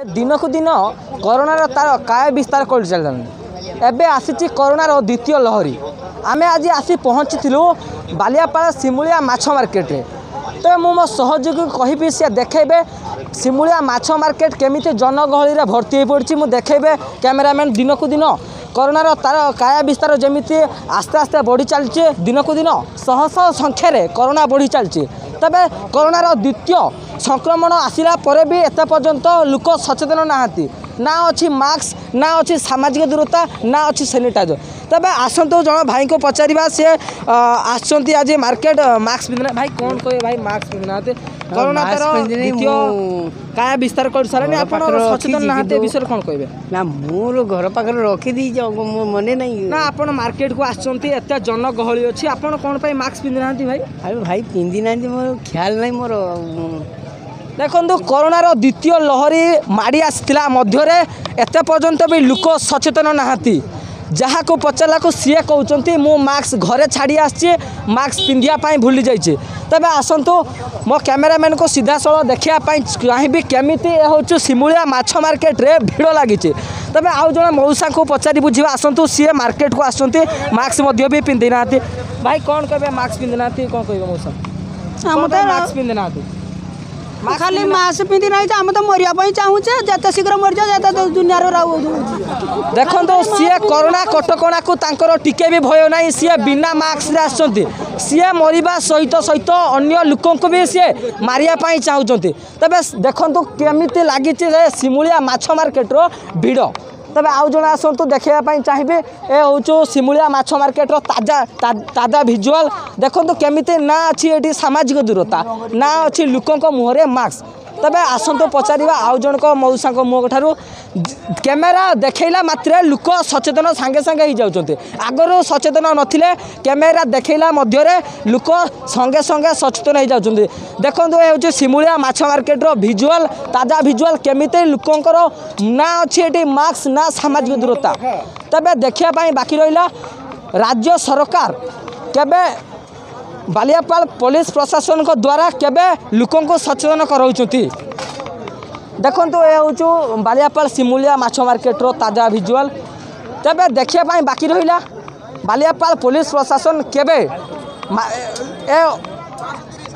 दिन को दिन कोरोनार तार काय विस्तार कर चलनी एबे आसी कोरोनार द्वितीय लहरी आमे आज आसी पहुँचीलु बालियापाल सिमुलिया माछ मार्केट रे। तो मो सहयोगी कहि सी देखेबे सिमुलिया माछ मार्केट केमी जनगहली रे भर्ती हो पड़ी। मुझे देखेबे कैमेरामैन दिन को दिन कोरोनार तार काय विस्तार जमी आस्ते आस्ते बढ़ी चलचे। दिन को दिन शह शह संख्यार कोरोना बढ़ी चलचे। तबे कोरोनार द्वितीय संक्रमण आसला पर भी एत पर्यंत लोक सचेतन नहांती ना अच्छी मास्क ना अच्छी सामाजिक दूरता ना अच्छी सैनिटाइजर। तबे आसतु जन भाई को पचारा सी आसछंती आज मार्केट मास्क पिंधना भाई कौन कहे भाई मास्क पिंधना कोरोना तार द्वितीय काय विस्तार कर सारे आपण सचेतन नहांती विषय कौन कहे ना मोर घर पाखे रखी दी मने नहीं ना आपण मार्केट को आसछंती एत जनगहली अच्छी आपण कौन पे मास्क पिंधना भाई अरे भाई पिंधि ना मोर ख्याल नहीं मोर देखो कोरोनार द्वितीय लहरी माड़ी आसला मध्य एत पर्यंत भी लोक सचेतन नहांती। जहाँ को पचारा को सी कहते मु मास्क घरे छाड़ी आसी मास्क पिंधापी भूली जाइए। तबे आसतु मो कैमेरामैन को सीधा सड़क देखापी चाहिए केमी हूँ सिमुलिया माछ मार्केट रे भिड़ लगी। तबे आउ जन मौसा को पचारि बुझा आसतु सी मार्केट को आसुँच मास्क भी पिंधि ना भाई कौन कहे मास्क पिंधि ना कौन कह मौसा मास्क पिंधि ना खाली मास्क पिंधि ना आम तो मरिया चाहूचे जिते शीघ्र मर जाए दुनिया देखो तो सी कोरोना कटकणा को तांकर टिके भी भय ना सी बिना मास्क आसुँच सी मरवा सहित सहित अन्य लोक भी सी मारिया चाहते। तबे देखो केमी लगी सिमुलिया माछ मार्केट रो भिड़। तबे आउ जन आसतु देखापी चाहिए ए हूँ सिमुलिया माछ मार्केट ताजा ताजा भिजुआल देखो केमी ना अच्छी सामाजिक दूरता ना अच्छी लोकों मुहरे मास्क। तबे आसतु पचारा आउ जनक मौसा मुह ठारू कैमेरा देखला मात्रे लोक सचेतन सांगे सांगे हो जाते। आगरू सचेतन नथिले कैमेरा देखला मध्य लोक संगे संगे सचेतन हो जाते। देखो ये हूँ सिमुलिया माछ मार्केट रो भिजुआल ताजा भिजुआल केमिते लोकंकर ना अच्छी ये मास्क ना सामाजिक दूरता। तबे देखापी बाकी रहा राज्य सरकार केबे बालियापाल पुलिस प्रशासन को द्वारा केबे लोकों को सचेतन कराउछंती। देखो ये हूँ बालियापाल सिमुलिया माछ मार्केट रो ताजा भिजुआल। तबे देखापी बाकी रहा बालियापाल पुलिस प्रशासन केबे ए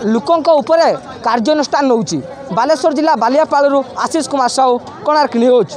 लोकों उपरे कार्यानुष्ठान नौची। बालेश्वर जिला बालियापाल आशीष कुमार साहू कोणार्क न्यूज।